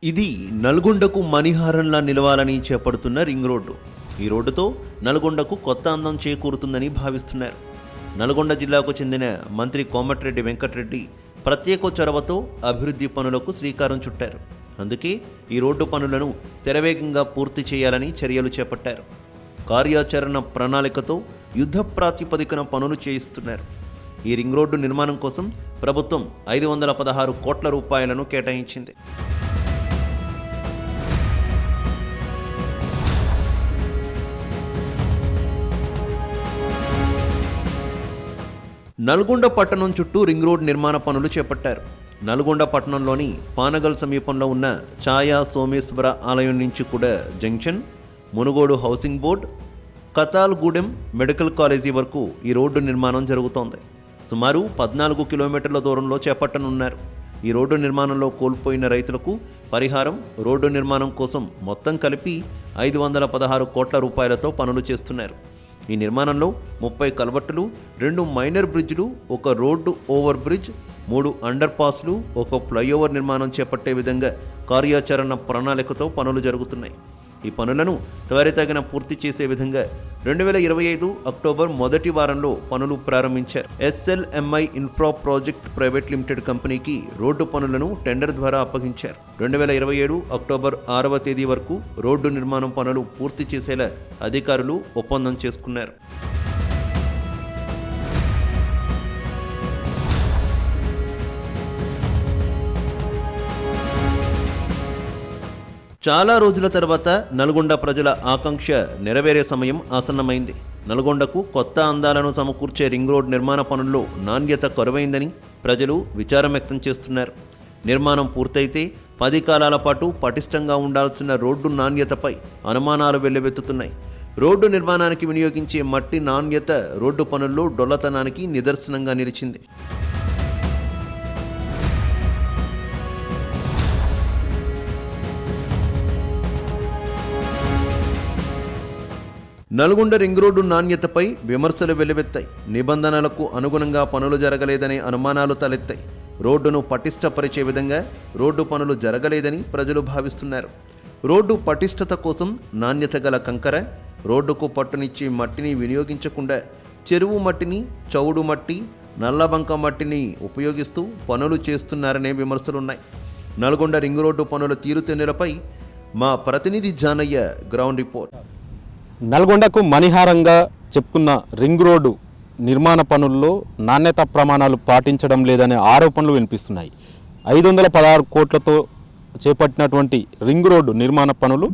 ఇది నల్గొండకు మణిహారంలా నిలవాలని చేపడుతున్న రింగ్ రోడ్డు. ఈ రోడ్డుతో నల్గొండకు కొత్త అందం చేకూరుతుందని భావిస్తున్నారు. నల్గొండ జిల్లాకు చెందిన మంత్రి కోమటిరెడ్డి వెంకటరెడ్డి ప్రత్యేక చొరవతో అభివృద్ధి పనులకు శ్రీకారం చుట్టారు. అందుకే ఈ రోడ్డు పనులను శరవేగంగా పూర్తి చేయాలని చర్యలు చేపట్టారు. కార్యాచరణ ప్రణాళికతో యుద్ధ ప్రాతిపదికన పనులు చేయిస్తున్నారు. ఈ రింగ్ రోడ్డు నిర్మాణం కోసం ప్రభుత్వం 516 కోట్ల రూపాయలను కేటాయించింది. నల్గొండ పట్టణం చుట్టూ రింగ్ రోడ్ నిర్మాణ పనులు చేపట్టారు. నల్గొండ పట్టణంలోని పానగల్ సమీపంలో ఉన్న ఛాయా సోమేశ్వర ఆలయం నుంచి కూడా junction, Munugode housing board, Kathalgudem medical college వరకు ఈ రోడ్డు నిర్మాణం జరుగుతోంది. సుమారు 14 కిలోమీటర్ల దూరంలో చేపట్టనున్నారు. ఈ రోడ్డు నిర్మాణంలో కోల్పోయిన రైతులకు పరిహారం, రోడ్డు నిర్మాణం కోసం మొత్తం కలిపి 516 కోట్ల రూపాయలతో పనులు చేస్తున్నారు. ఈ నిర్మాణంలో 30 కల్వర్టులు, 2 మైనర్ బ్రిడ్జ్లు, 1 రోడ్డు ఓవర్ బ్రిడ్జ్, 3 అండర్ పాస్లు, 1 ఫ్లైఓవర్ నిర్మాణం చేపట్టే విధంగా కార్యాచరణ ప్రణాళికతో పనులు జరుగుతున్నాయి. ఈ పనులను త్వరితగిన పూర్తి చేసే విధంగా 2025 అక్టోబర్ మొదటి వారంలో పనులు ప్రారంభించారు. SLMI infra project private limited కంపెనీకి రోడ్డు పనులను టెండర్ ద్వారా అప్పగించారు. 2027 అక్టోబర్ 6వ తేదీ వరకు రోడ్డు నిర్మాణం పనులు పూర్తి చేసేలా అధికారులు ఒప్పందం చేసుకున్నారు. చాలా రోజుల తర్వాత నల్గొండ ప్రజల ఆకాంక్ష నెరవేరే సమయం ఆసన్నమైంది. నల్గొండకు కొత్త అందాలను సమకూర్చే రింగ్ రోడ్ నిర్మాణ పనుల్లో నాణ్యత కొరవైందని ప్రజలు విచారం వ్యక్తం చేస్తున్నారు. నిర్మాణం పూర్తయితే 10 కాలాల పాటు పటిష్టంగా ఉండాల్సిన రోడ్డు నాణ్యతపై అనుమానాలు వెల్లువెత్తుతున్నాయి. రోడ్డు నిర్మాణానికి వినియోగించే మట్టి నాణ్యత రోడ్డు పనుల్లో డొల్లతనానికి నిదర్శనంగా నిలిచింది. నల్గొండ రింగ్ రోడ్డు నాణ్యతపై విమర్శలు వెల్లువెత్తాయి. నిబంధనలకు అనుగుణంగా పనులు జరగలేదనే అనుమానాలు తలెత్తాయి. రోడ్డును పటిష్టపరిచే విధంగా రోడ్డు పనులు జరగలేదని ప్రజలు భావిస్తున్నారు. రోడ్డు పటిష్టత కోసం నాణ్యత గల కంకర, రోడ్డుకు పట్టునిచ్చే మట్టిని వినియోగించకుండా చెరువు మట్టిని, చౌడు మట్టి, నల్లబంక మట్టిని ఉపయోగిస్తూ పనులు చేస్తున్నారనే విమర్శలున్నాయి. నల్గొండ రింగ్ రోడ్డు పనుల తీరుతెన్నులపై మా ప్రతినిధి జానయ్య గ్రౌండ్ రిపోర్ట్. నల్గొండకు మణిహారంగా చెప్పుకున్న రింగ్ రోడ్డు నిర్మాణ పనుల్లో నాణ్యత ప్రమాణాలు పాటించడం లేదనే ఆరోపణలు వినిపిస్తున్నాయి. 516 కోట్లతో చేపట్టినటువంటి రింగ్ రోడ్డు నిర్మాణ పనులు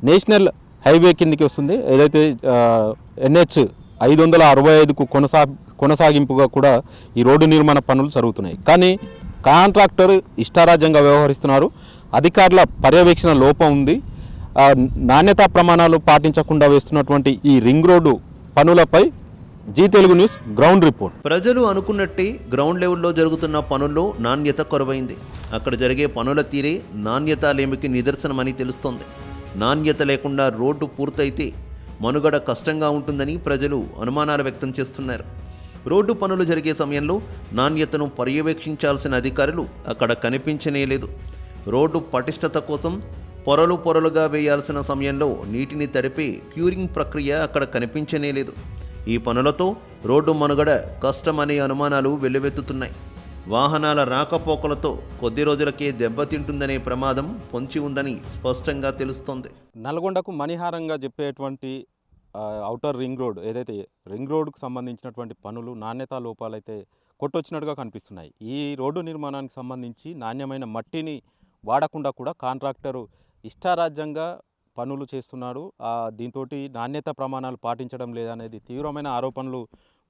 నేషనల్ హైవే కిందికి వస్తుంది. ఏదైతే NH 565కు కొనసాగింపుగా కూడా ఈ రోడ్డు నిర్మాణ పనులు జరుగుతున్నాయి. కానీ కాంట్రాక్టర్ ఇష్టారాజ్యంగా వ్యవహరిస్తున్నారు. అధికారుల పర్యవేక్షణ లోపం ఉంది. నాణ్యతా ప్రమాణాలు పాటించకుండా వేస్తున్నటువంటి ఈ రింగ్ రోడ్డు పనులపై Zee Telugu news ground report. ప్రజలు అనుకున్నట్టే గ్రౌండ్ లెవెల్లో జరుగుతున్న పనుల్లో నాణ్యత కొరవైంది. అక్కడ జరిగే పనుల తీరే నాణ్యత లేమికి నిదర్శనమని తెలుస్తోంది. నాణ్యత లేకుండా రోడ్డు పూర్తయితే మనుగడ కష్టంగా ఉంటుందని ప్రజలు అనుమానాలు వ్యక్తం చేస్తున్నారు. రోడ్డు పనులు జరిగే సమయంలో నాణ్యతను పర్యవేక్షించాల్సిన అధికారులు అక్కడ కనిపించనే లేదు. రోడ్డు పటిష్టత కోసం పొరలుగా వేయాల్సిన సమయంలో నీటిని తడిపే క్యూరింగ్ ప్రక్రియ అక్కడ కనిపించనే లేదు. ఈ పనులతో రోడ్డు మనుగడ కష్టమనే అనుమానాలు వెల్లువెత్తుతున్నాయి. వాహనాల రాకపోకలతో కొద్ది రోజులకే దెబ్బతింటుందనే ప్రమాదం పొంచి ఉందని స్పష్టంగా తెలుస్తోంది. నల్గొండకు మణిహారంగా చెప్పేటువంటి ఔటర్ రింగ్ రోడ్, ఏదైతే రింగ్ రోడ్డుకు సంబంధించినటువంటి పనులు నాణ్యతా లోపాలైతే కొట్టొచ్చినట్టుగా కనిపిస్తున్నాయి. ఈ రోడ్డు నిర్మాణానికి సంబంధించి నాణ్యమైన మట్టిని వాడకుండా కూడా కాంట్రాక్టరు ఇష్టారాజ్యంగా పనులు చేస్తున్నాడు. దీంతో నాణ్యత ప్రమాణాలు పాటించడం లేదనేది తీవ్రమైన ఆరోపణలు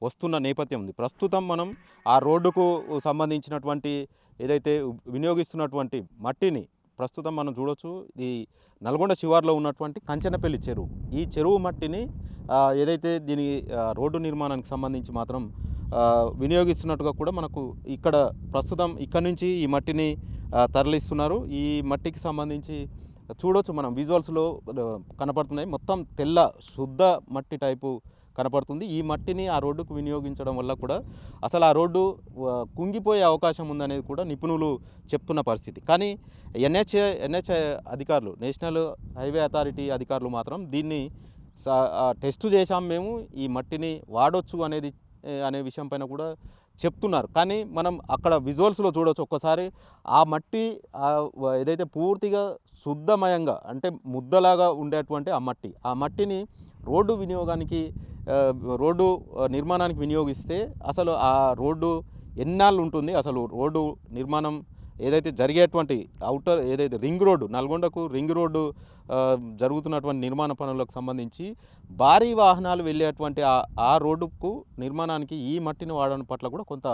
వస్తున్న నేపథ్యం ఉంది. ప్రస్తుతం మనం ఆ రోడ్డుకు సంబంధించినటువంటి ఏదైతే వినియోగిస్తున్నటువంటి మట్టిని ప్రస్తుతం మనం చూడొచ్చు. ఈ నల్గొండ శివార్లో ఉన్నటువంటి కంచనపల్లి చెరువు, ఈ చెరువు మట్టిని ఏదైతే దీని రోడ్డు నిర్మాణానికి సంబంధించి మాత్రం వినియోగిస్తున్నట్టుగా కూడా మనకు ఇక్కడ ప్రస్తుతం ఇక్కడ నుంచి ఈ మట్టిని తరలిస్తున్నారు. ఈ మట్టికి సంబంధించి చూడొచ్చు మనం విజువల్స్లో కనపడుతున్నాయి. మొత్తం తెల్ల శుద్ధ మట్టి టైపు కనపడుతుంది. ఈ మట్టిని ఆ రోడ్డుకు వినియోగించడం వల్ల కూడా అసలు ఆ రోడ్డు కుంగిపోయే అవకాశం ఉందనేది కూడా నిపుణులు చెప్తున్న పరిస్థితి. కానీ ఎన్హెచ్ఏ అధికారులు, నేషనల్ హైవే అథారిటీ అధికారులు మాత్రం దీన్ని టెస్ట్ చేశాం మేము, ఈ మట్టిని వాడొచ్చు అనే విషయం పైన కూడా చెప్తున్నారు. కానీ మనం అక్కడ విజువల్స్లో చూడవచ్చు ఒక్కసారి ఆ మట్టి ఏదైతే పూర్తిగా శుద్ధమయంగా అంటే ముద్దలాగా ఉండేటువంటి ఆ మట్టిని రోడ్డు నిర్మాణానికి వినియోగిస్తే అసలు ఆ రోడ్డు ఎన్నాళ్ళు ఉంటుంది, అసలు రోడ్డు నిర్మాణం ఏదైతే జరిగేటువంటి ఏదైతే రింగ్ రోడ్డు, నల్గొండకు రింగ్ రోడ్డు జరుగుతున్నటువంటి నిర్మాణ పనులకు సంబంధించి భారీ వాహనాలు వెళ్ళేటువంటి ఆ రోడ్డుకు నిర్మాణానికి ఈ మట్టిని వాడడం పట్ల కూడా కొంత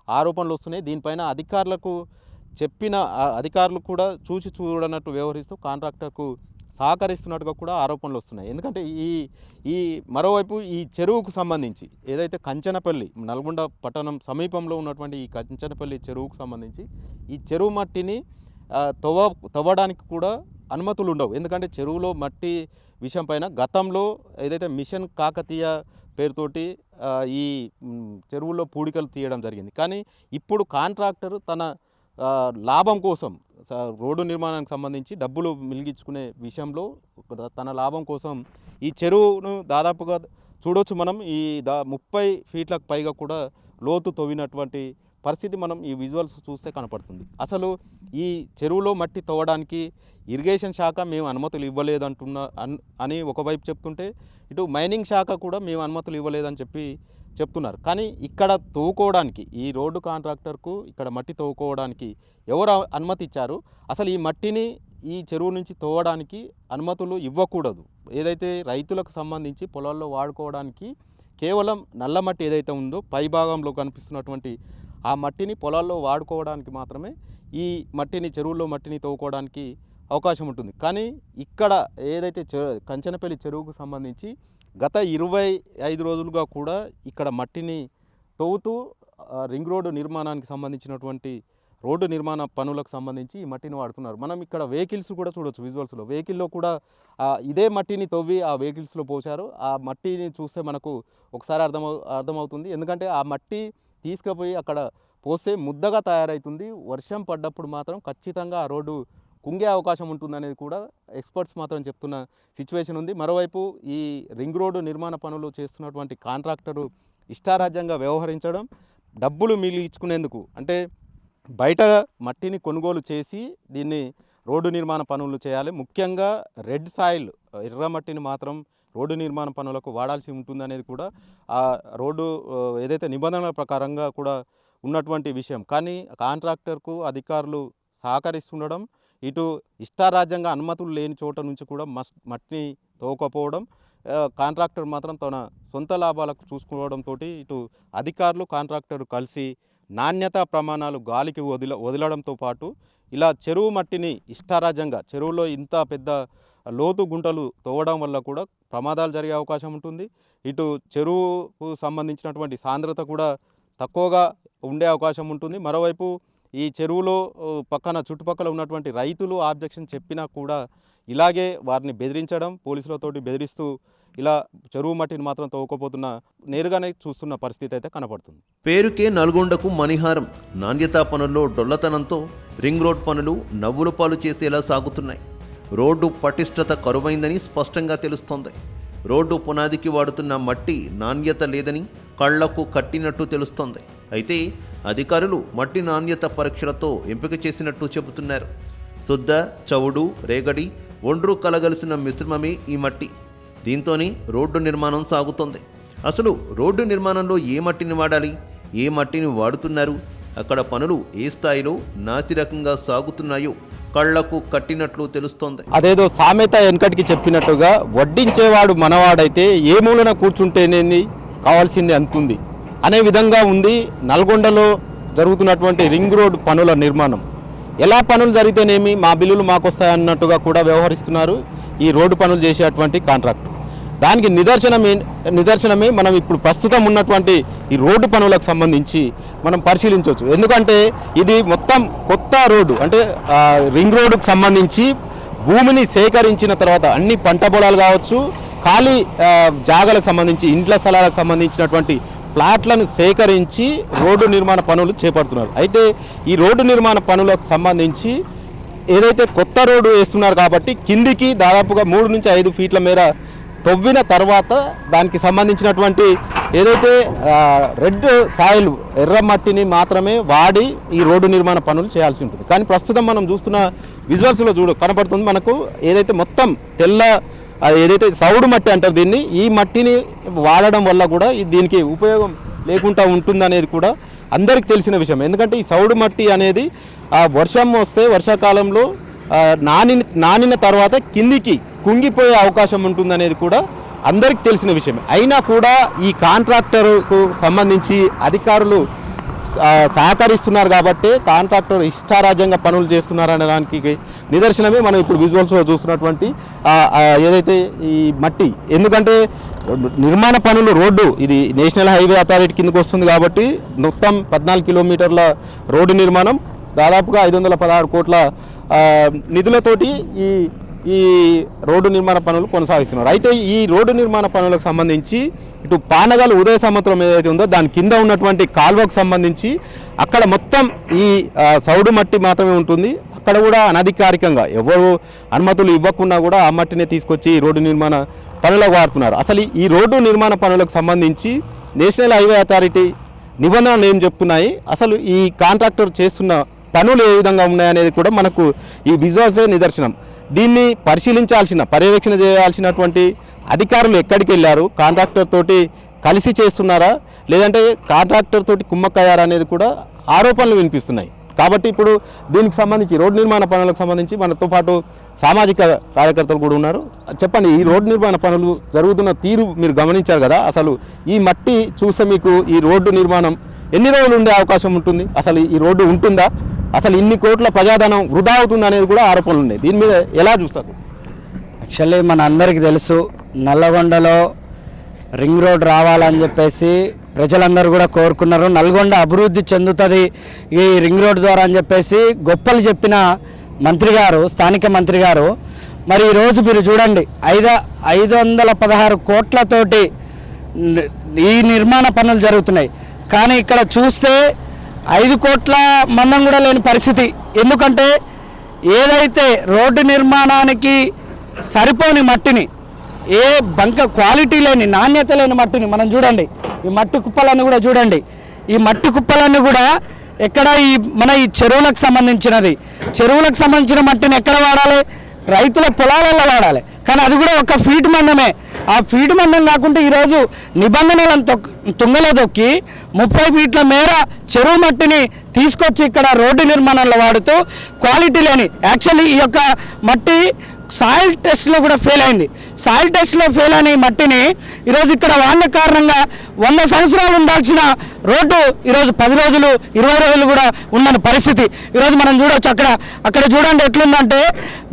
ఆరోపణలు వస్తున్నాయి. దీనిపైన అధికారులు కూడా చూడనట్టు వ్యవహరిస్తూ కాంట్రాక్టర్కు సహకరిస్తున్నట్టుగా కూడా ఆరోపణలు వస్తున్నాయి. ఎందుకంటే ఈ మరోవైపు ఈ చెరువుకు సంబంధించి ఏదైతే కంచనపల్లి, నల్గొండ పట్టణం సమీపంలో ఉన్నటువంటి ఈ కంచనపల్లి చెరువుకు సంబంధించి ఈ చెరువు మట్టిని తవ్వడానికి కూడా అనుమతులు ఉండవు. ఎందుకంటే చెరువులో మట్టి విషయం పైన గతంలో ఏదైతే మిషన్ కాకతీయ పేరుతోటి ఈ చెరువుల్లో పూడికలు తీయడం జరిగింది. కానీ ఇప్పుడు కాంట్రాక్టర్ తన లాభం కోసం రోడ్డు నిర్మాణానికి సంబంధించి డబ్బులు మిలిగించుకునే విషయంలో తన లాభం కోసం ఈ చెరువును దాదాపుగా చూడవచ్చు మనం. ఈ 30 ఫీట్లకు పైగా కూడా లోతు తవ్వినటువంటి పరిస్థితి మనం ఈ విజువల్స్ చూస్తే కనపడుతుంది. అసలు ఈ చెరువులో మట్టి తవ్వడానికి ఇరిగేషన్ శాఖ మేము అనుమతులు అని ఒకవైపు చెప్తుంటే, ఇటు మైనింగ్ శాఖ కూడా మేము అనుమతులు ఇవ్వలేదని చెప్తున్నారు. కానీ ఇక్కడ తవ్వుకోవడానికి ఈ రోడ్డు కాంట్రాక్టర్కు ఇక్కడ మట్టి తవ్వుకోవడానికి ఎవరు అనుమతి ఇచ్చారు? అసలు ఈ మట్టిని ఈ చెరువు నుంచి తవ్వడానికి అనుమతులు ఇవ్వకూడదు. ఏదైతే రైతులకు సంబంధించి పొలాల్లో వాడుకోవడానికి కేవలం నల్ల మట్టి ఏదైతే ఉందో పై భాగంలో కనిపిస్తున్నటువంటి ఆ మట్టిని పొలాల్లో వాడుకోవడానికి మాత్రమే ఈ మట్టిని చెరువుల్లో మట్టిని తవ్వుకోవడానికి అవకాశం ఉంటుంది. కానీ ఇక్కడ ఏదైతే కంచనపల్లి చెరువుకు సంబంధించి గత 25 రోజులుగా కూడా ఇక్కడ మట్టిని తవ్వుతూ రింగ్ రోడ్డు నిర్మాణానికి సంబంధించినటువంటి రోడ్డు నిర్మాణ పనులకు సంబంధించి ఈ మట్టిని వాడుతున్నారు. మనం ఇక్కడ వెహికల్స్ కూడా చూడొచ్చు విజువల్స్లో. వెహికల్లో కూడా ఇదే మట్టిని తవ్వి ఆ వెహికల్స్లో పోశారు. ఆ మట్టిని చూస్తే మనకు ఒకసారి అర్థమవుతుంది. ఎందుకంటే ఆ మట్టి తీసుకుపోయి అక్కడ పోస్తే ముద్దగా తయారవుతుంది. వర్షం పడ్డప్పుడు మాత్రం ఖచ్చితంగా ఆ రోడ్డు కుంగే అవకాశం ఉంటుందనేది కూడా ఎక్స్పర్ట్స్ మాత్రం చెప్తున్న సిచ్యువేషన్ ఉంది. మరోవైపు ఈ రింగ్ రోడ్డు నిర్మాణ పనులు చేస్తున్నటువంటి కాంట్రాక్టరు ఇష్టారాజ్యంగా వ్యవహరించడం, డబ్బులు మిగిలించుకునేందుకు అంటే బయట మట్టిని కొనుగోలు చేసి దీన్ని రోడ్డు నిర్మాణ పనులు చేయాలి. ముఖ్యంగా రెడ్ సాయిల్, ఎర్ర మట్టిని మాత్రం రోడ్డు నిర్మాణ పనులకు వాడాల్సి ఉంటుందనేది కూడా ఆ రోడ్డు ఏదైతే నిబంధనల ప్రకారంగా కూడా ఉన్నటువంటి విషయం. కానీ కాంట్రాక్టర్కు అధికారులు సహకరిస్తుండడం, ఇటు ఇష్టారాజ్యంగా అనుమతులు లేని చోట నుంచి కూడా మట్టిని తవ్వకపోవడం, కాంట్రాక్టర్ మాత్రం తన సొంత లాభాలకు చూసుకోవడంతో ఇటు అధికారులు కాంట్రాక్టర్ కలిసి నాణ్యతా ప్రమాణాలు గాలికి వదలడంతో పాటు ఇలా చెరువు మట్టిని ఇష్టారాజ్యంగా చెరువులో ఇంత పెద్ద లోతు గుంటలు తవ్వడం వల్ల కూడా ప్రమాదాలు జరిగే అవకాశం ఉంటుంది. ఇటు చెరువుకు సంబంధించినటువంటి సాంద్రత కూడా తక్కువగా ఉండే అవకాశం ఉంటుంది. మరోవైపు ఈ చెరువులో చుట్టుపక్కల ఉన్నటువంటి రైతులు ఆబ్జెక్షన్ చెప్పినా కూడా ఇలాగే వారిని బెదిరించడం, పోలీసులతోటి బెదిరిస్తూ ఇలా చెరువు మట్టిని మాత్రం తవ్వుకోపోతున్న నేరుగానే చూస్తున్న పరిస్థితి అయితే కనపడుతుంది. పేరుకే నల్గొండకు మణిహారం. నాణ్యతా పనుల్లో డొల్లతనంతో రింగ్ రోడ్ పనులు నవ్వుల పాలు చేసేలా సాగుతున్నాయి. రోడ్డు పటిష్టత కరువైందని స్పష్టంగా తెలుస్తోంది. రోడ్డు పునాదికి వాడుతున్న మట్టి నాణ్యత లేదని కళ్లకు కట్టినట్టు తెలుస్తోంది. అయితే అధికారులు మట్టి నాణ్యత పరీక్షలతో ఎంపిక చేసినట్టు చెబుతున్నారు. శుద్ధ, చవుడు, రేగడి, ఒండ్రు కలగలిసిన మిశ్రమమే ఈ మట్టి. దీంతోనే రోడ్డు నిర్మాణం సాగుతోంది. అసలు రోడ్డు నిర్మాణంలో ఏ మట్టిని వాడాలి, ఏ మట్టిని వాడుతున్నారు, అక్కడ పనులు ఏ స్థాయిలో నాసిరకంగా సాగుతున్నాయో కళ్లకు కట్టినట్లు తెలుస్తోంది. అదేదో సామెత వెనకటికి చెప్పినట్టుగా వడ్డించేవాడు మనవాడైతే ఏ మూలన కూర్చుంటేనేది కావాల్సింది అంతుంది అనే విధంగా ఉంది నల్గొండలో జరుగుతున్నటువంటి రింగ్ రోడ్ పనుల నిర్మాణం. ఎలా పనులు జరిగితేనేమి మా బిల్లులు మాకు వస్తాయన్నట్టుగా కూడా వ్యవహరిస్తున్నారు ఈ రోడ్డు పనులు చేసేటువంటి కాంట్రాక్ట్. దానికి నిదర్శనమే మనం ఇప్పుడు ప్రస్తుతం ఉన్నటువంటి ఈ రోడ్డు పనులకు సంబంధించి మనం పరిశీలించవచ్చు. ఎందుకంటే ఇది మొత్తం కొత్త రోడ్డు, అంటే రింగ్ రోడ్డుకు సంబంధించి భూమిని సేకరించిన తర్వాత అన్ని పంట పొలాలు కావచ్చు, ఖాళీ జాగాలకు సంబంధించి ఇండ్ల స్థలాలకు సంబంధించినటువంటి ప్లాట్లను సేకరించి రోడ్డు నిర్మాణ పనులు చేపడుతున్నారు. అయితే ఈ రోడ్డు నిర్మాణ పనులకు సంబంధించి ఏదైతే కొత్త రోడ్డు వేస్తున్నారు కాబట్టి కిందికి దాదాపుగా 3 నుంచి 5 ఫీట్ల మేర తవ్విన తర్వాత దానికి సంబంధించినటువంటి ఏదైతే రెడ్ సాయిల్ ఎర్ర మట్టిని మాత్రమే వాడి ఈ రోడ్డు నిర్మాణ పనులు చేయాల్సి ఉంటుంది. కానీ ప్రస్తుతం మనం చూస్తున్న విజువల్స్లో కనపడుతుంది మనకు ఏదైతే మొత్తం తెల్ల ఏదైతే సౌడు మట్టి అంటారు దీన్ని, ఈ మట్టిని వాడడం వల్ల కూడా దీనికి ఉపయోగం లేకుండా ఉంటుందనేది కూడా అందరికీ తెలిసిన విషయం. ఎందుకంటే ఈ సౌడు మట్టి అనేది వర్షం వస్తే వర్షాకాలంలో నానిన తర్వాత కిందికి కుంగిపోయే అవకాశం ఉంటుందనేది కూడా అందరికీ తెలిసిన విషయం. అయినా కూడా ఈ కాంట్రాక్టర్కు సంబంధించి అధికారులు సహకరిస్తున్నారు కాబట్టి కాంట్రాక్టర్ ఇష్టారాజ్యంగా పనులు చేస్తున్నారు అనే దానికి నిదర్శనమే మనం ఇప్పుడు విజువల్స్లో చూస్తున్నటువంటి ఏదైతే ఈ మట్టి. ఎందుకంటే నిర్మాణ పనులు రోడ్డు ఇది నేషనల్ హైవే అథారిటీ కిందకు వస్తుంది కాబట్టి మొత్తం 14 కిలోమీటర్ల రోడ్డు నిర్మాణం దాదాపుగా 516 కోట్ల నిధులతోటి ఈ రోడ్డు నిర్మాణ పనులు కొనసాగిస్తున్నారు. అయితే ఈ రోడ్డు నిర్మాణ పనులకు సంబంధించి ఇటు పానగల్ ఉదయ సముద్రం ఏదైతే ఉందో దాని కింద ఉన్నటువంటి కాల్వకు సంబంధించి అక్కడ మొత్తం ఈ సౌడు మట్టి మాత్రమే ఉంటుంది. అక్కడ కూడా అనధికారికంగా ఎవరు అనుమతులు ఇవ్వకుండా కూడా ఆ మట్టిని తీసుకొచ్చి ఈ రోడ్డు నిర్మాణ పనులకు వాడుతున్నారు. అసలు ఈ రోడ్డు నిర్మాణ పనులకు సంబంధించి నేషనల్ హైవే అథారిటీ నిబంధనలు ఏం చెప్తున్నాయి, అసలు ఈ కాంట్రాక్టర్ చేస్తున్న పనులు ఏ విధంగా ఉన్నాయనేది కూడా మనకు ఈ విజువల్సే నిదర్శనం. దీన్ని పర్యవేక్షణ చేయాల్సినటువంటి అధికారులు ఎక్కడికి వెళ్ళారు, కాంట్రాక్టర్ తోటి కలిసి చేస్తున్నారా లేదంటే కాంట్రాక్టర్ తోటి కుమ్మక్కయ్యారా అనేది కూడా ఆరోపణలు వినిపిస్తున్నాయి. కాబట్టి ఇప్పుడు దీనికి సంబంధించి రోడ్డు నిర్మాణ పనులకు సంబంధించి మనతో పాటు సామాజిక కార్యకర్తలు కూడా ఉన్నారు. చెప్పండి, ఈ రోడ్డు నిర్మాణ పనులు జరుగుతున్న తీరు మీరు గమనించారు కదా, అసలు ఈ మట్టి చూస్తే మీకు ఈ రోడ్డు నిర్మాణం ఎన్ని రోజులు ఉండే అవకాశం ఉంటుంది, అసలు ఈ రోడ్డు ఉంటుందా, అసలు ఇన్ని కోట్ల ప్రజాధనం వృధా అవుతుంది అనేది కూడా ఆరోపణలు ఉన్నాయి. దీని మీద ఎలా చూస్తారు? యాక్చువల్లీ మన అందరికీ తెలుసు నల్లగొండలో రింగ్ రోడ్ రావాలని చెప్పేసి ప్రజలందరూ కూడా కోరుకున్నారు. నల్గొండ అభివృద్ధి చెందుతుంది ఈ రింగ్ రోడ్ ద్వారా అని చెప్పేసి గొప్పలు చెప్పిన మంత్రి గారు, స్థానిక మంత్రి గారు, మరి ఈరోజు మీరు చూడండి 516 కోట్లతోటి ఈ నిర్మాణ పనులు జరుగుతున్నాయి. కానీ ఇక్కడ చూస్తే 5 కోట్ల మందం కూడా లేని పరిస్థితి. ఎందుకంటే ఏదైతే రోడ్డు నిర్మాణానికి సరిపోని మట్టిని, ఏ బంక క్వాలిటీ లేని నాణ్యత లేని మట్టిని మనం చూడండి, ఈ మట్టి కుప్పలన్నీ కూడా చూడండి, ఈ మట్టి కుప్పలన్నీ కూడా ఎక్కడ ఈ చెరువులకు సంబంధించిన మట్టిని ఎక్కడ వాడాలి, రైతుల పొలాలలో వాడాలి. కానీ అది కూడా ఒక ఫీట్ మందమే. ఆ ఫీట్ మందం కాకుండా ఈరోజు నిబంధనలను తుంగలో దొక్కి 30 ఫీట్ల మేర చెరువు మట్టిని తీసుకొచ్చి ఇక్కడ రోడ్డు నిర్మాణంలో వాడుతూ క్వాలిటీ లేని, యాక్చువల్లీ ఈ యొక్క మట్టి సాయిల్ టెస్ట్లో కూడా ఫెయిల్ అయింది. సాయిల్ టెస్ట్లో ఫెయిల్ అయిన ఈ మట్టిని ఈరోజు ఇక్కడ వాడిన కారణంగా 100 సంవత్సరాలు ఉండాల్సిన రోడ్డు ఈరోజు 10 రోజులు 20 రోజులు కూడా ఉన్న పరిస్థితి ఈరోజు మనం చూడవచ్చు. అక్కడ చూడండి ఎట్లుందంటే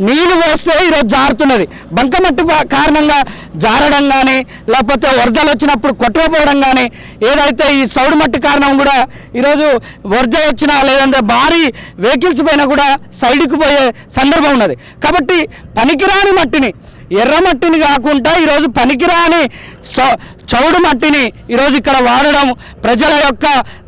నీళ్ళు పోస్తే ఈరోజు జారుతున్నది. బంకమట్టి కారణంగా జారడం కానీ లేకపోతే వరదలు వచ్చినప్పుడు కొట్టుకుపోవడం కానీ, ఏదైతే ఈ సౌడు మట్టి కారణం కూడా ఈరోజు వరద వచ్చినా లేదంటే భారీ వెహికల్స్ పైన కూడా సైడ్కి పోయే సందర్భం ఉన్నది. కాబట్టి పనికిరాని మట్టిని, ఎర్ర మట్టిని కాకుండా ఈరోజు పనికిరాని చౌడు మట్టిని ఈరోజు ఇక్కడ వాడడం, ప్రజల యొక్క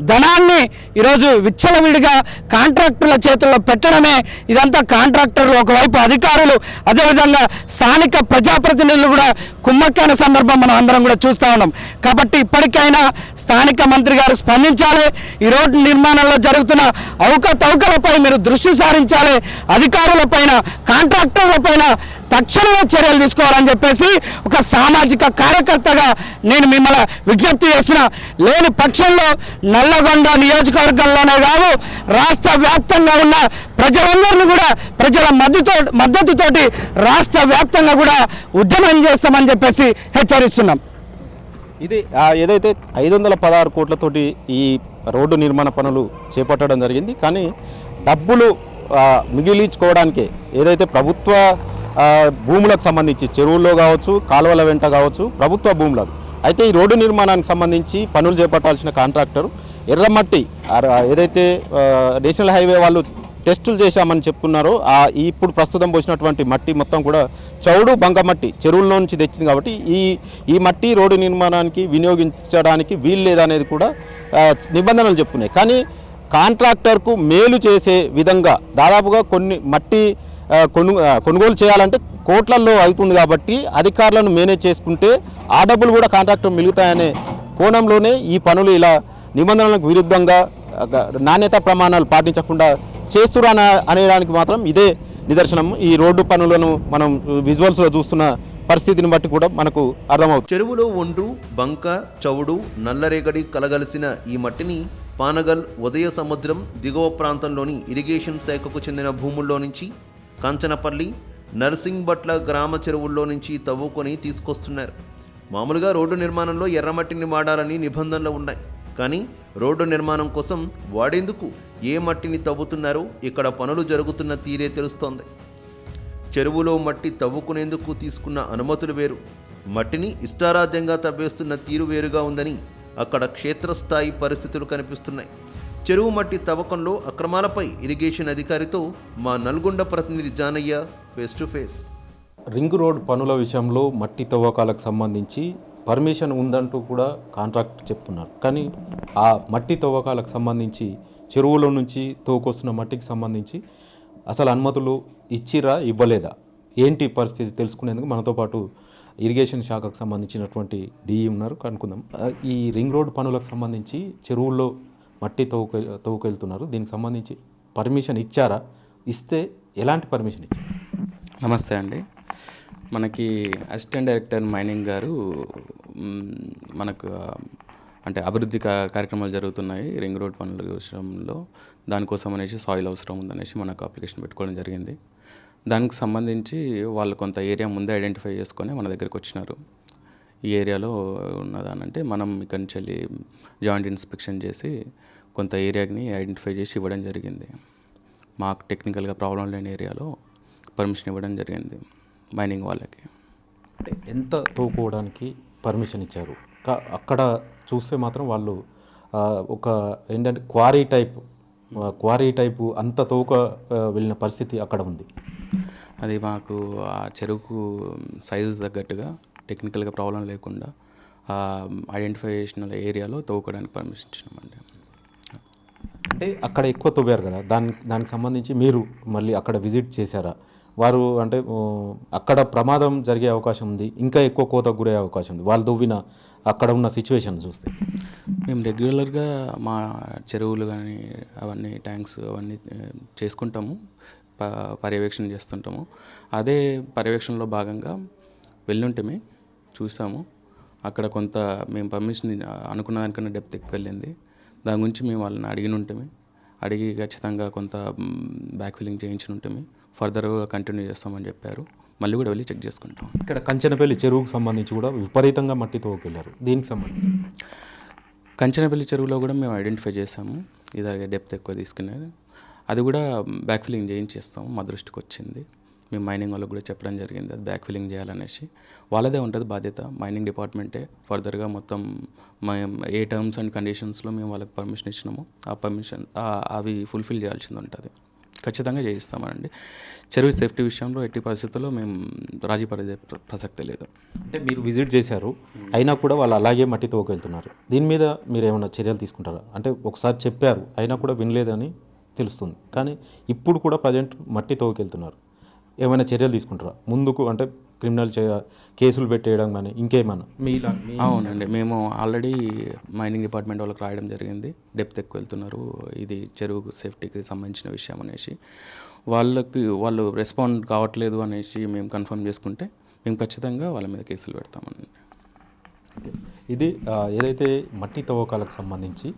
ధనాన్ని ఈరోజు విచ్చలవిడిగా కాంట్రాక్టర్ల చేతుల్లో పెట్టడమే ఇదంతా. కాంట్రాక్టర్లు ఒకవైపు, అధికారులు అదేవిధంగా స్థానిక ప్రజాప్రతినిధులు కూడా కుమ్మక్కైన సందర్భం మనం అందరం కూడా చూస్తూ ఉన్నాం. కాబట్టి ఇప్పటికైనా స్థానిక మంత్రి గారు స్పందించాలి. ఈ రోడ్డు నిర్మాణంలో జరుగుతున్న అవకతవకలపై మీరు దృష్టి సారించాలి. అధికారులపైన, కాంట్రాక్టర్లపైన తక్షణమే చర్యలు తీసుకోవాలని చెప్పేసి ఒక సామాజిక కార్యకర్తగా నేను మిమ్మల్ని విజ్ఞప్తి చేసిన. లేని పక్షంలో నల్లగొండ నియోజకవర్గంలోనే కాదు రాష్ట్ర వ్యాప్తంగా ఉన్న ప్రజలందరినీ కూడా ప్రజల మద్దతుతోటి రాష్ట్ర వ్యాప్తంగా కూడా ఉద్యమం చేస్తామని చెప్పేసి హెచ్చరిస్తున్నాం. ఇది ఏదైతే 516 కోట్లతోటి ఈ రోడ్డు నిర్మాణ పనులు చేపట్టడం జరిగింది. కానీ డబ్బులు మిగిలించుకోవడానికే ఏదైతే ప్రభుత్వ భూములకు సంబంధించి చెరువుల్లో కావచ్చు, కాలువల వెంట కావచ్చు, ప్రభుత్వ భూములకు, అయితే ఈ రోడ్డు నిర్మాణానికి సంబంధించి పనులు చేపట్టాల్సిన కాంట్రాక్టర్ ఎర్రమట్టి ఏదైతే నేషనల్ హైవే వాళ్ళు టెస్టులు చేశామని చెప్తున్నారు. ఇప్పుడు ప్రస్తుతం పోసినటువంటి మట్టి మొత్తం కూడా చౌడు బంకమట్టి చెరువుల్లో నుంచి తెచ్చింది కాబట్టి ఈ మట్టి రోడ్డు నిర్మాణానికి వినియోగించడానికి వీలు లేదనేది కూడా నిబంధనలు చెప్తున్నాయి. కానీ కాంట్రాక్టర్కు మేలు చేసే విధంగా దాదాపుగా కొన్ని మట్టి కొనుగోలు చేయాలంటే కోట్లల్లో అవుతుంది కాబట్టి అధికారులను మేనేజ్ చేసుకుంటే ఆ డబ్బులు కూడా కాంట్రాక్టర్ మిగులుతాయనే కోణంలోనే ఈ పనులు ఇలా నిబంధనలకు విరుద్ధంగా నాణ్యతా ప్రమాణాలు పాటించకుండా చేస్తున్నా అనేదానికి మాత్రం ఇదే నిదర్శనం. ఈ రోడ్డు పనులను మనం విజువల్స్లో చూస్తున్న పరిస్థితిని బట్టి కూడా మనకు అర్థమవుతుంది. చెరువులో ఒండ్రు, బంక, చవుడు, నల్లరేగడి కలగలిసిన ఈ మట్టిని పానగల్, ఉదయ సముద్రం దిగువ ప్రాంతంలోని ఇరిగేషన్ శాఖకు చెందిన భూముల్లో నుంచి కాంచనపల్లి, నర్సింగ్బట్ల గ్రామ చెరువుల్లో నుంచి తవ్వుకొని తీసుకొస్తున్నారు. మామూలుగా రోడ్డు నిర్మాణంలో ఎర్రమట్టిని వాడాలని నిబంధనలు ఉన్నాయి. కానీ రోడ్డు నిర్మాణం కోసం వాడేందుకు ఏ మట్టిని తవ్వుతున్నారో ఇక్కడ పనులు జరుగుతున్న తీరే తెలుస్తోంది. చెరువులో మట్టి తవ్వుకునేందుకు తీసుకున్న అనుమతులు వేరు, మట్టిని ఇష్టారాజ్యంగా తవ్వేస్తున్న తీరు వేరుగా ఉందని అక్కడ క్షేత్రస్థాయి పరిస్థితులు కనిపిస్తున్నాయి. చెరువు మట్టి తవ్వకంలో అక్రమాలపై ఇరిగేషన్ అధికారితో మా నల్గొండ ప్రతినిధి Janaiah face to face. Ring road పనుల విషయంలో మట్టి తవ్వకాలకు సంబంధించి పర్మిషన్ ఉందంటూ కూడా కాంట్రాక్ట్ చెప్తున్నారు. కానీ ఆ మట్టి తవ్వకాలకు సంబంధించి చెరువుల నుంచి తోకొస్తున్న మట్టికి సంబంధించి అసలు అనుమతులు ఇచ్చిరా ఇవ్వలేదా ఏంటి పరిస్థితి తెలుసుకునేందుకు మనతో పాటు ఇరిగేషన్ శాఖకు సంబంధించినటువంటి డిఈ ఉన్నారు, కనుక్కుందాం. ఈ రింగ్ రోడ్ పనులకు సంబంధించి చెరువుల్లో మట్టి తవ్వుకెళ్తున్నారు, దీనికి సంబంధించి పర్మిషన్ ఇచ్చారా, ఇస్తే ఎలాంటి పర్మిషన్ ఇచ్చారు? నమస్తే అండి. మనకి అసిస్టెంట్ డైరెక్టర్ మైనింగ్ గారు మనకు అంటే అభివృద్ధి కార్యక్రమాలు జరుగుతున్నాయి రింగ్ రోడ్ పనుల విషయంలో, దానికోసం అనేసి సాయిల్ అవసరం ఉందనేసి మనకు అప్లికేషన్ పెట్టుకోవడం జరిగింది. దానికి సంబంధించి వాళ్ళు కొంత ఏరియా ముందే ఐడెంటిఫై చేసుకొని మన దగ్గరికి వచ్చినారు. ఈ ఏరియాలో ఉన్నదానంటే మనం ఇక్కడి నుంచి వెళ్ళి జాయింట్ ఇన్స్పెక్షన్ చేసి కొంత ఏరియాని ఐడెంటిఫై చేసి ఇవ్వడం జరిగింది. మాకు టెక్నికల్గా ప్రాబ్లం లేని ఏరియాలో పర్మిషన్ ఇవ్వడం జరిగింది మైనింగ్ వాళ్ళకి. అంటే ఎంత తవ్వుకోవడానికి పర్మిషన్ ఇచ్చారు? అక్కడ చూస్తే మాత్రం వాళ్ళు ఒక ఏంటంటే క్వారీ టైపు అంత తవ్వుక వెళ్ళిన పరిస్థితి అక్కడ ఉంది. అది మాకు ఆ చెరువుకు సైజు తగ్గట్టుగా టెక్నికల్గా ప్రాబ్లం లేకుండా ఐడెంటిఫై చేసిన ఏరియాలో తవ్వుకోవడానికి పర్మిషన్ ఇచ్చినామండి. అంటే అక్కడ ఎక్కువ తవ్వారు కదా, దానికి సంబంధించి మీరు మళ్ళీ అక్కడ విజిట్ చేశారా? వారు అంటే అక్కడ ప్రమాదం జరిగే అవకాశం ఉంది, ఇంకా ఎక్కువ కోతకు గురయ్యే అవకాశం ఉంది వాళ్ళు తవ్విన అక్కడ ఉన్న సిచ్యువేషన్ చూస్తే. మేము రెగ్యులర్గా మా చెరువులు కానీ అవన్నీ ట్యాంక్స్ అవన్నీ చేసుకుంటాము, పర్యవేక్షణ చేస్తుంటాము. అదే పర్యవేక్షణలో భాగంగా వెళ్ళుంటమే చూసాము. అక్కడ కొంత మేము పర్మిషన్ అనుకున్న దానికన్నా డెప్త్ ఎక్కువ వెళ్ళింది. దాని గురించి మేము వాళ్ళని అడిగి ఖచ్చితంగా కొంత బ్యాక్ ఫిల్లింగ్ చేయించి ఉంటమే ఫర్దర్గా కంటిన్యూ చేస్తామని చెప్పారు. మళ్ళీ కూడా వెళ్ళి చెక్ చేసుకుంటాం. ఇక్కడ కంచెనపల్లి చెరువుకు సంబంధించి కూడా విపరీతంగా మట్టి తవ్వుకెళ్ళారు, దీనికి సంబంధించి కంచెనపల్లి చెరువులో కూడా మేము ఐడెంటిఫై చేసాము, ఇలాగే డెప్త్ ఎక్కువ తీసుకున్నారు. అది కూడా బ్యాక్ ఫిల్లింగ్ చేయించేస్తాము, మా దృష్టికి వచ్చింది. మేము మైనింగ్ వాళ్ళకి కూడా చెప్పడం జరిగింది అది బ్యాక్ ఫిల్లింగ్ చేయాలనేసి. వాళ్ళదే ఉంటుంది బాధ్యత, మైనింగ్ డిపార్ట్మెంటే ఫర్దర్గా మొత్తం ఏ టర్మ్స్ అండ్ కండిషన్స్లో మేము వాళ్ళకి పర్మిషన్ ఇచ్చినామో ఆ పర్మిషన్ అవి ఫుల్ఫిల్ చేయాల్సింది ఉంటుంది. ఖచ్చితంగా చేయిస్తామండి. చెరువు సేఫ్టీ విషయంలో ఎట్టి పరిస్థితుల్లో మేము రాజీ పడే ప్రసక్తే లేదు. అంటే మీరు విజిట్ చేశారు, అయినా కూడా వాళ్ళు అలాగే మట్టి తవ్వుకెళ్తున్నారు. దీని మీద మీరు ఏమైనా చర్యలు తీసుకుంటారా? అంటే ఒకసారి చెప్పారు అయినా కూడా వినలేదని తెలుస్తుంది, కానీ ఇప్పుడు కూడా ప్రజెంట్ మట్టి తవ్వుకెళ్తున్నారు, ఏమైనా చర్యలు తీసుకుంటారా ముందుకు? అంటే క్రిమినల్ కేసులు పెట్టేయడం కానీ ఇంకేమన్నా మీలా? అవునండి, మేము ఆల్రెడీ మైనింగ్ డిపార్ట్మెంట్ వాళ్ళకి రాయడం జరిగింది, డెప్త్ ఎక్కువ వెళ్తున్నారు, ఇది చెరువు సేఫ్టీకి సంబంధించిన విషయం అనేసి. వాళ్ళు రెస్పాండ్ కావట్లేదు అనేసి మేము కన్ఫర్మ్ చేసుకుంటే మేము ఖచ్చితంగా వాళ్ళ మీద కేసులు పెడతామండి. ఇది ఏదైతే మట్టి తవ్వకాలకు సంబంధించి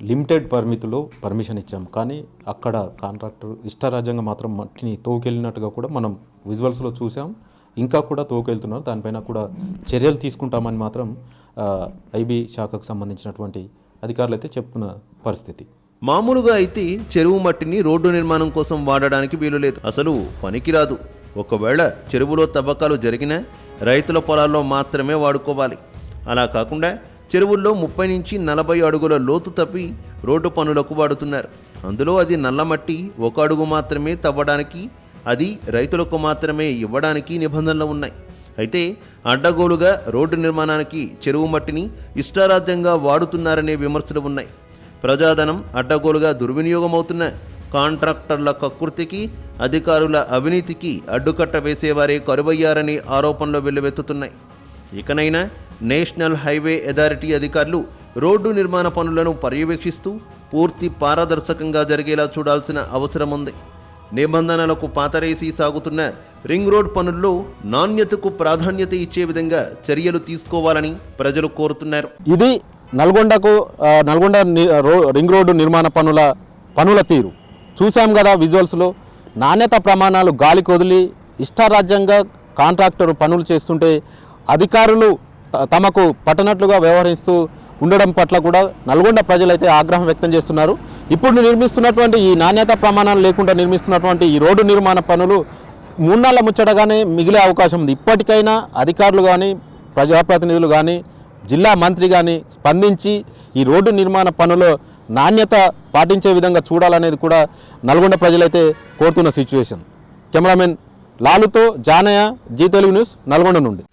లిమిటెడ్ పరిమితిలో పర్మిషన్ ఇచ్చాం, కానీ అక్కడ కాంట్రాక్టర్ ఇష్టారాజ్యంగా మాత్రం మట్టిని తోకెళ్ళినట్టుగా కూడా మనం విజువల్స్లో చూసాం. ఇంకా కూడా తోకెళ్తున్నారు, దానిపైన కూడా చర్యలు తీసుకుంటామని మాత్రం ఐబీ శాఖకు సంబంధించినటువంటి అధికారులు అయితే చెప్తున్న పరిస్థితి. మామూలుగా అయితే చెరువు మట్టిని రోడ్డు నిర్మాణం కోసం వాడడానికి వీలు లేదు, అసలు పనికిరాదు. ఒకవేళ చెరువులో తవ్వకాలు జరిగినా రైతుల పొలాల్లో మాత్రమే వాడుకోవాలి. అలా కాకుండా చెరువుల్లో 30 నుంచి 40 అడుగుల లోతు తప్పి రోడ్డు పనులకు వాడుతున్నారు. అందులో అది నల్లమట్టి 1 అడుగు మాత్రమే తవ్వడానికి, అది రైతులకు మాత్రమే ఇవ్వడానికి నిబంధనలు ఉన్నాయి. అయితే అడ్డగోలుగా రోడ్డు నిర్మాణానికి చెరువు మట్టిని ఇష్టారాజ్యంగా వాడుతున్నారనే విమర్శలు ఉన్నాయి. ప్రజాధనం అడ్డగోలుగా దుర్వినియోగమవుతున్న కాంట్రాక్టర్ల కకృతికి, అధికారుల అవినీతికి అడ్డుకట్ట వేసేవారే కరువయ్యారనే ఆరోపణలు వెల్లువెత్తుతున్నాయి. ఇకనైనా నేషనల్ హైవే అథారిటీ అధికారులు రోడ్డు నిర్మాణ పనులను పర్యవేక్షిస్తూ పూర్తి పారదర్శకంగా జరిగేలా చూడాల్సిన అవసరం ఉంది. నిబంధనలకు పాతరేసి సాగుతున్న రింగ్ రోడ్ పనుల్లో నాణ్యతకు ప్రాధాన్యత ఇచ్చే విధంగా చర్యలు తీసుకోవాలని ప్రజలు కోరుతున్నారు. ఇది నల్గొండ రింగ్ రోడ్డు నిర్మాణ పనుల తీరు చూసాం కదా. విజువల్స్లో నాణ్యత ప్రమాణాలు గాలికి వదిలి ఇష్టారాజ్యంగా కాంట్రాక్టర్ పనులు చేస్తుంటే అధికారులు తమకు పట్టనట్లుగా వ్యవహరిస్తూ ఉండడం పట్ల కూడా నల్గొండ ప్రజలైతే ఆగ్రహం వ్యక్తం చేస్తున్నారు. ఇప్పుడు నిర్మిస్తున్నటువంటి ఈ నాణ్యత ప్రమాణాలు లేకుండా నిర్మిస్తున్నటువంటి ఈ రోడ్డు నిర్మాణ పనులు 3 నెలల ముచ్చటగానే మిగిలే అవకాశం ఉంది. ఇప్పటికైనా అధికారులు కానీ, ప్రజాప్రతినిధులు కానీ, జిల్లా మంత్రి కానీ స్పందించి ఈ రోడ్డు నిర్మాణ పనులు నాణ్యత పాటించే విధంగా చూడాలనేది కూడా నల్గొండ ప్రజలైతే కోరుతున్న సిచ్యువేషన్. కెమెరామెన్ లాలుతో జానయ్య, జీ తెలుగు న్యూస్, నల్గొండ నుండి.